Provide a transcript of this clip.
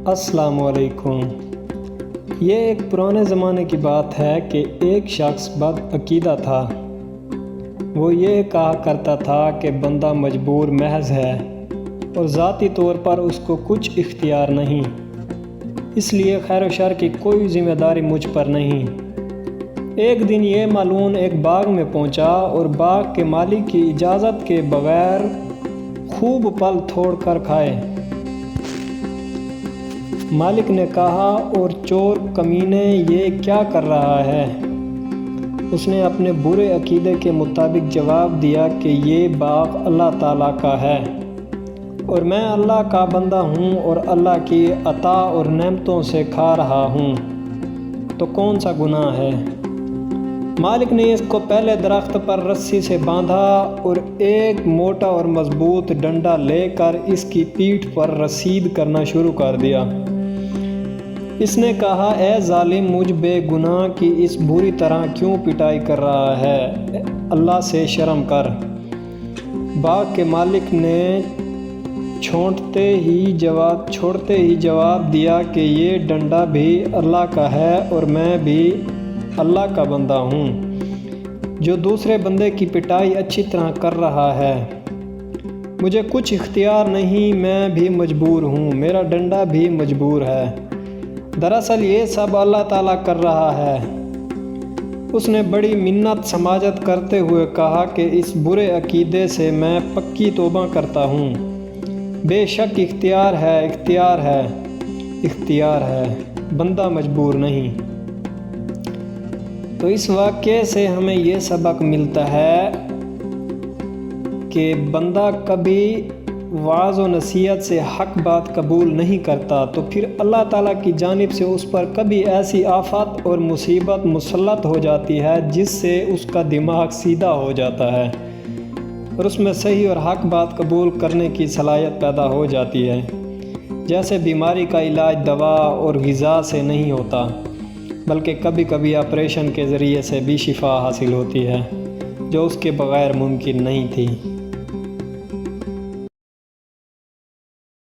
السلام علیکم۔ یہ ایک پرانے زمانے کی بات ہے کہ ایک شخص بد عقیدہ تھا۔ وہ یہ کہا کرتا تھا کہ بندہ مجبور محض ہے اور ذاتی طور پر اس کو کچھ اختیار نہیں، اس لیے خیر و شر کی کوئی ذمہ داری مجھ پر نہیں۔ ایک دن یہ ملعون ایک باغ میں پہنچا اور باغ کے مالک کی اجازت کے بغیر خوب پھل توڑ کر کھائے۔ مالک نے کہا، اور چور کمینے یہ کیا کر رہا ہے؟ اس نے اپنے برے عقیدے کے مطابق جواب دیا کہ یہ باغ اللہ تعالیٰ کا ہے اور میں اللہ کا بندہ ہوں اور اللہ کی عطا اور نعمتوں سے کھا رہا ہوں، تو کون سا گناہ ہے؟ مالک نے اس کو پہلے درخت پر رسی سے باندھا اور ایک موٹا اور مضبوط ڈنڈا لے کر اس کی پیٹھ پر رسید کرنا شروع کر دیا۔ اس نے کہا، اے ظالم، مجھ بے گناہ کی اس بری طرح کیوں پٹائی کر رہا ہے؟ اللہ سے شرم کر۔ باغ کے مالک نے چھوڑتے ہی جواب دیا کہ یہ ڈنڈا بھی اللہ کا ہے اور میں بھی اللہ کا بندہ ہوں جو دوسرے بندے کی پٹائی اچھی طرح کر رہا ہے۔ مجھے کچھ اختیار نہیں، میں بھی مجبور ہوں، میرا ڈنڈا بھی مجبور ہے۔ دراصل یہ سب اللہ تعالیٰ کر رہا ہے۔ اس نے بڑی منت سماجت کرتے ہوئے کہا کہ اس برے عقیدے سے میں پکی توبہ کرتا ہوں۔ بے شک اختیار ہے، بندہ مجبور نہیں۔ تو اس واقعے سے ہمیں یہ سبق ملتا ہے کہ بندہ کبھی وعظ و نصیحت سے حق بات قبول نہیں کرتا تو پھر اللہ تعالیٰ کی جانب سے اس پر کبھی ایسی آفت اور مصیبت مسلط ہو جاتی ہے جس سے اس کا دماغ سیدھا ہو جاتا ہے اور اس میں صحیح اور حق بات قبول کرنے کی صلاحیت پیدا ہو جاتی ہے۔ جیسے بیماری کا علاج دوا اور غذا سے نہیں ہوتا، بلکہ کبھی کبھی آپریشن کے ذریعے سے بھی شفا حاصل ہوتی ہے جو اس کے بغیر ممکن نہیں تھی۔